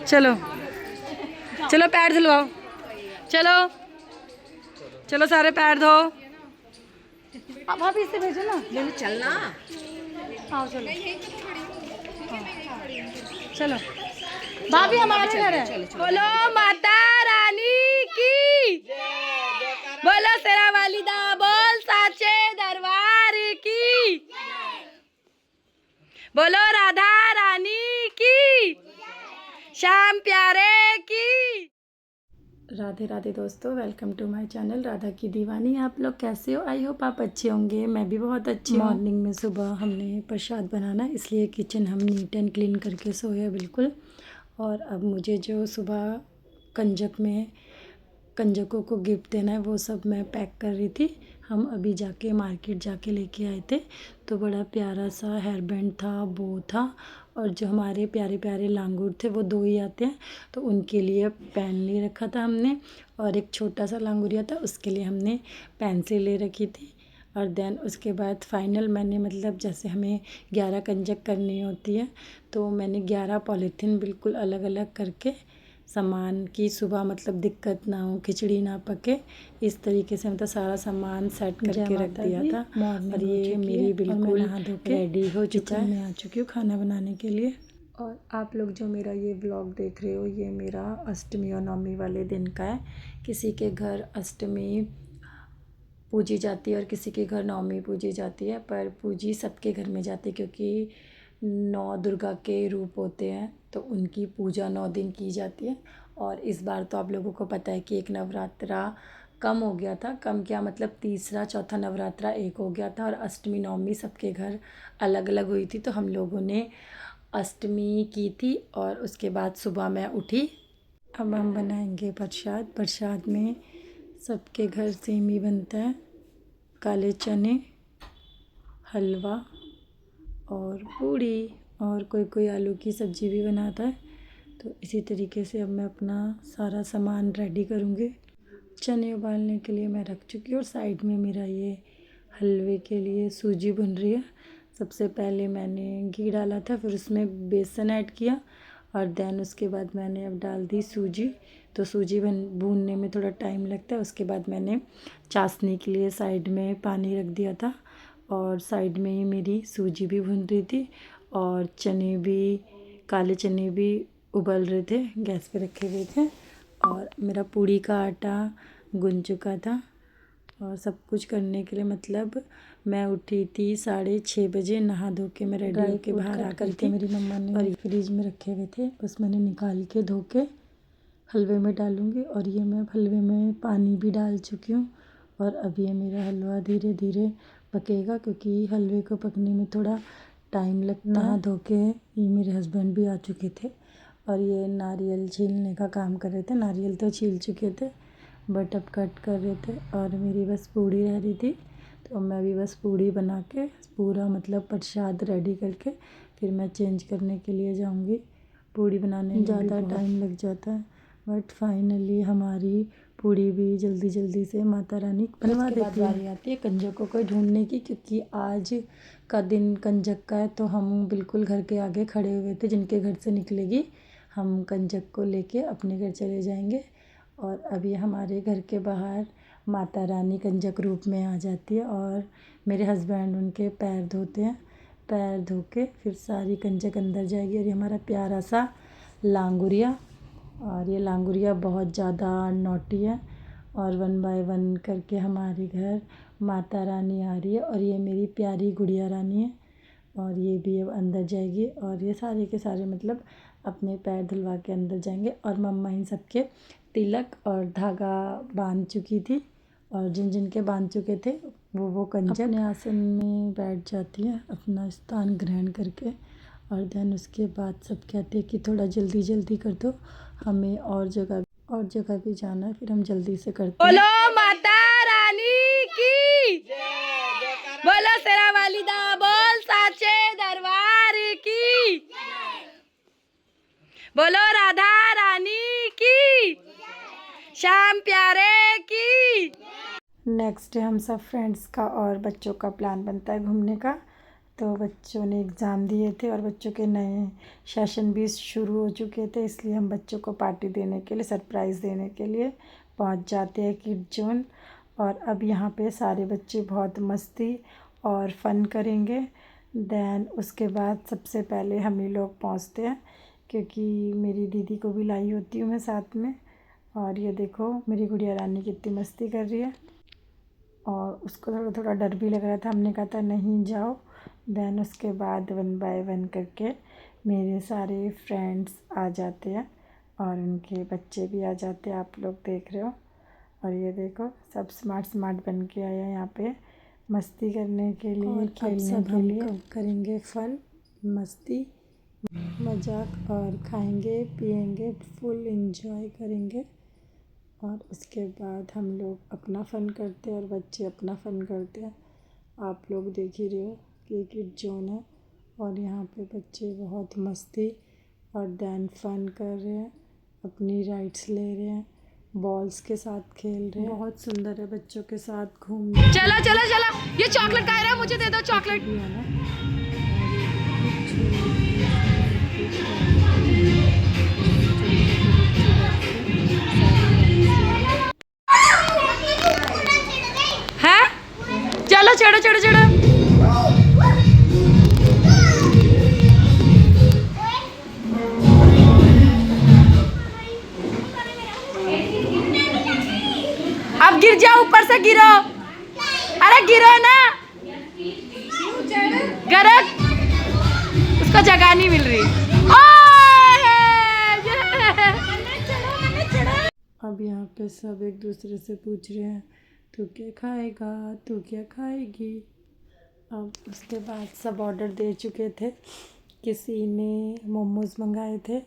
चलो चलो पैर धुलवाओ, चलो चलो सारे पैर धो। अब भाभी इससे भेजो ना, चलना। आओ चलो। चलो भाभी हमारे घर है। बोलो माता रानी की, बोलो शेरा वालिदा, बोल साचे दरबार की, बोलो राधा रानी की, श्याम प्यारे की। राधे राधे दोस्तों, welcome to my channel Radha की दीवानी। आप लोग कैसे हो? आई होप आप अच्छे होंगे। मैं भी बहुत अच्छी हूँ। मॉर्निंग में सुबह हमने प्रसाद बनाना, इसलिए किचन हम नीट एंड क्लीन करके सोए बिल्कुल। और अब मुझे जो सुबह कंजक में कंजकों को गिफ्ट देना है वो सब मैं पैक कर रही थी। हम अभी जाके मार्केट जाके लेके आए थे, तो बड़ा प्यारा सा हेयर बैंड था, बो था, और जो हमारे प्यारे प्यारे लांगूर थे वो 2 ही आते हैं, तो उनके लिए पेन ले रखा था हमने। और एक छोटा सा लांगुरिया था, उसके लिए हमने पेंसिल ले रखी थी। और देन उसके बाद फाइनल मैंने मतलब जैसे हमें 11 कंजक करनी होती है, तो मैंने 11 पॉलीथीन बिल्कुल अलग अलग करके सामान की सुबह मतलब दिक्कत ना हो, खिचड़ी ना पके, इस तरीके से मतलब सारा सामान सेट करके रख दिया था। और ये मेरी बिल्कुल रेडी हो चुका है, मैं आ चुकी हूँ खाना बनाने के लिए। और आप लोग जो मेरा ये व्लॉग देख रहे हो, ये मेरा अष्टमी और नवमी वाले दिन का है। किसी के घर अष्टमी पूजी जाती है और किसी के घर नवमी पूजी जाती है, पर पूजी सबके घर में जाती है क्योंकि 9 दुर्गा के रूप होते हैं, तो उनकी पूजा 9 दिन की जाती है। और इस बार तो आप लोगों को पता है कि एक नवरात्रा कम हो गया था। कम क्या मतलब तीसरा चौथा नवरात्रा एक हो गया था, और अष्टमी नवमी सबके घर अलग अलग हुई थी। तो हम लोगों ने अष्टमी की थी और उसके बाद सुबह मैं उठी। अब हम बनाएंगे प्रसाद। प्रसाद में सबके घर सेमी बनता है, काले चने, हलवा और पूड़ी, और कोई कोई आलू की सब्ज़ी भी बनाता है। तो इसी तरीके से अब मैं अपना सारा सामान रेडी करूँगी। चने उबालने के लिए मैं रख चुकी हूँ, और साइड में मेरा ये हलवे के लिए सूजी भुन रही है। सबसे पहले मैंने घी डाला था, फिर उसमें बेसन ऐड किया, और देन उसके बाद मैंने अब डाल दी सूजी। तो सूजी भूनने में थोड़ा टाइम लगता है। उसके बाद मैंने चाशनी के लिए साइड में पानी रख दिया था, और साइड में ही मेरी सूजी भी भून रही थी, और चने भी, काले चने भी उबल रहे थे, गैस पे रखे हुए थे। और मेरा पूड़ी का आटा गुन चुका था। और सब कुछ करने के लिए मतलब मैं उठी थी 6:30 बजे, नहा धो के मैं रेडी होके बाहर आ करके मेरी मम्मा ने और फ्रिज में रखे हुए थे, बस मैंने निकाल के धो के हलवे में डालूँगी। और ये मैं हलवे में पानी भी डाल चुकी हूँ। और अब ये मेरा हलवा धीरे धीरे पकेगा, क्योंकि हलवे को पकने में थोड़ा टाइम लगता है। नहा धो के ये मेरे हस्बैंड भी आ चुके थे, और ये नारियल छीलने का काम कर रहे थे। नारियल तो छील चुके थे, बट अब कट कर रहे थे, और मेरी बस पूड़ी रह रही थी। तो मैं भी बस पूड़ी बना के पूरा मतलब प्रसाद रेडी करके फिर मैं चेंज करने के लिए जाऊंगी। पूड़ी बनाने में ज़्यादा टाइम लग जाता है, बट फाइनली हमारी पूड़ी भी जल्दी जल्दी से माता रानी बनवा देती है। बारी आती है कंजकों को ढूंढने की, क्योंकि आज का दिन कंजक का है। तो हम बिल्कुल घर के आगे खड़े हुए थे, जिनके घर से निकलेगी हम कंजक को लेके अपने घर चले जाएंगे। और अभी हमारे घर के बाहर माता रानी कंजक रूप में आ जाती है, और मेरे हस्बैंड उनके पैर धोते हैं। पैर धो के फिर सारी कंजक अंदर जाएगी। और ये हमारा प्यारा सा लांगुरिया, और ये लांगुरिया बहुत ज़्यादा नॉटी है, और 1 बाय 1 करके हमारे घर माता रानी आ रही है। और ये मेरी प्यारी गुड़िया रानी है, और ये भी अब अंदर जाएगी। और ये सारे के सारे मतलब अपने पैर धुलवा के अंदर जाएंगे। और मम्मा इन सबके तिलक और धागा बांध चुकी थी, और जिन जिन के बांध चुके थे वो कंजक अपने आसन में बैठ जाती है अपना स्थान ग्रहण करके। और देन उसके बाद सब कहते हैं कि थोड़ा जल्दी जल्दी कर दो, हमें और जगह भी जाना है, फिर हम जल्दी से करते हैं। बोलो माता रानी की, बोलो शेरा वालिदा, बोल साचे दरबार की, बोलो राधा रानी की, श्याम प्यारे की। नेक्स्ट डे हम सब फ्रेंड्स का और बच्चों का प्लान बनता है घूमने का। तो बच्चों ने एग्ज़ाम दिए थे और बच्चों के नए सेशन भी शुरू हो चुके थे, इसलिए हम बच्चों को पार्टी देने के लिए, सरप्राइज़ देने के लिए पहुंच जाते हैं किड जोन। और अब यहाँ पे सारे बच्चे बहुत मस्ती और फ़न करेंगे। देन उसके बाद सबसे पहले हम ही लोग पहुँचते हैं, क्योंकि मेरी दीदी को भी लाई होती हूँ मैं साथ में। और ये देखो मेरी गुड़िया रानी कितनी मस्ती कर रही है, और उसको थोड़ा थोड़ा डर भी लग रहा था। हमने कहा था नहीं जाओ। देन उसके बाद 1 बाय 1 करके मेरे सारे फ्रेंड्स आ जाते हैं और उनके बच्चे भी आ जाते हैं, आप लोग देख रहे हो। और ये देखो सब स्मार्ट बन के आए हैं यहाँ पे मस्ती करने के लिए, खेलने के लिए। करेंगे फन, मस्ती, मजाक और खाएंगे पिएंगे, फुल एंजॉय करेंगे। और उसके बाद हम लोग अपना फ़न करते हैं और बच्चे अपना फ़न करते हैं। आप लोग देख ही रहे हो कि किड जोन है और यहाँ पे बच्चे बहुत मस्ती और दैन फन कर रहे हैं, अपनी राइड्स ले रहे हैं, बॉल्स के साथ खेल रहे हैं। बहुत सुंदर है बच्चों के साथ घूमने। चला चला चला, ये चॉकलेट खा रहा है, मुझे दे दो चॉकलेट। भी है ना। है चलो चढ़ो चढ़ो चढ़ो। अब गिर जाओ, ऊपर से गिरो। अरे गिरो ना, गरज उसको जगह नहीं मिल रही। अब यहाँ पे सब एक दूसरे से पूछ रहे हैं तू क्या खाएगा, तू क्या खाएगी। अब उसके बाद सब ऑर्डर दे चुके थे। किसी ने मोमोज़ मंगाए थे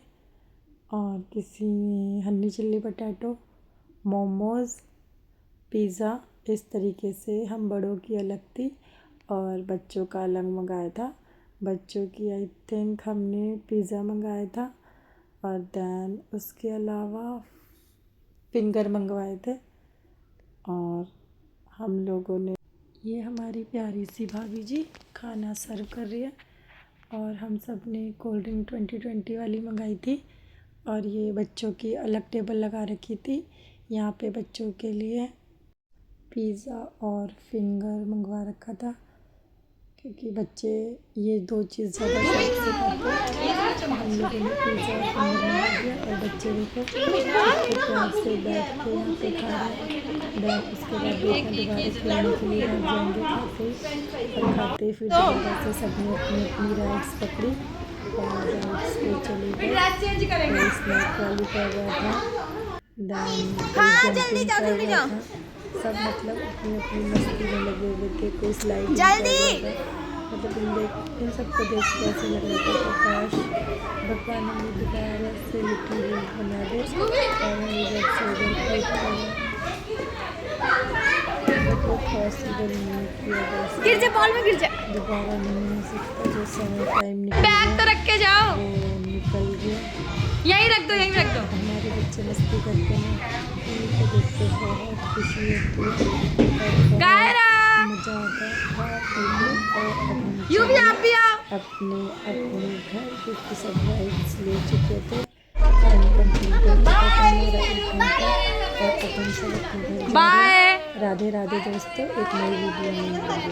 और किसी ने Honey chilli potato, momos, pizza. इस तरीके से हम बड़ों की अलग थी और बच्चों का अलग मंगाया था। बच्चों की आई थिंक हमने पिज़्ज़ा मंगाया था और दैन उसके अलावा फिंगर मंगवाए थे। और हम लोगों ने, ये हमारी प्यारी सी भाभी जी खाना सर्व कर रही है और हम सब ने कोल्ड ड्रिंक 2020 वाली मंगाई थी। और ये बच्चों की अलग टेबल लगा रखी थी, यहाँ पे बच्चों के लिए पिज़्ज़ा और फिंगर मंगवा रखा था, क्योंकि बच्चे ये दो चीज़ ज़्यादा शौक से खाते हैं। हम लोगों ने पिज़्ज़ा और फिंगर मंगा दिया और बच्चे देखो सबको प्यार से बैठ के यहाँ पे खा रहे हैं। बैठ उसके बाद देखना दोबारा खेलने के लिए बैठ जाएंगे खाते और खाते ही फिर दोबारा से सबने अपनी अपनी राइड्स पकड़ी और राइड्स पे चले गए। स्नैक वाली कर रहा था, जंपिंग कर रहा था, सब मतलब अपनी अपनी मस्ती में लगे हुए थे। कोई स्लाइड जल्दी, मतलब इन सबको देख के ऐसे लग रहा था कि काश भगवान हमें दोबारा से लिटिल रोड बना दे और हम इधर से उधर क्लिक करें। तो पॉसिबल नहीं किया जा सकता, गिर जा, बॉल में गिर जा, दोबारा नहीं हो सकता। जो समय टाइम निकल बैग तो रख के जाओ, वो निकल गया। यहीं रख दो, यहीं रख दो। हमारे बच्चे मस्ती करते हैं, उनको देख के बहुत खुशी होती है, गायरा मज़ा आता है। और यू भी, आप भी आओ। अपने अपने घर क्योंकि सब राइड्स ले चुके थे, टाइम कंप्लीट हो चुका था मेरा 1 घंटा और अब हम सब अपने घर जा रहे हैं। बाय। राधे राधे दोस्तों, एक नई वीडियो में मिलेंगे।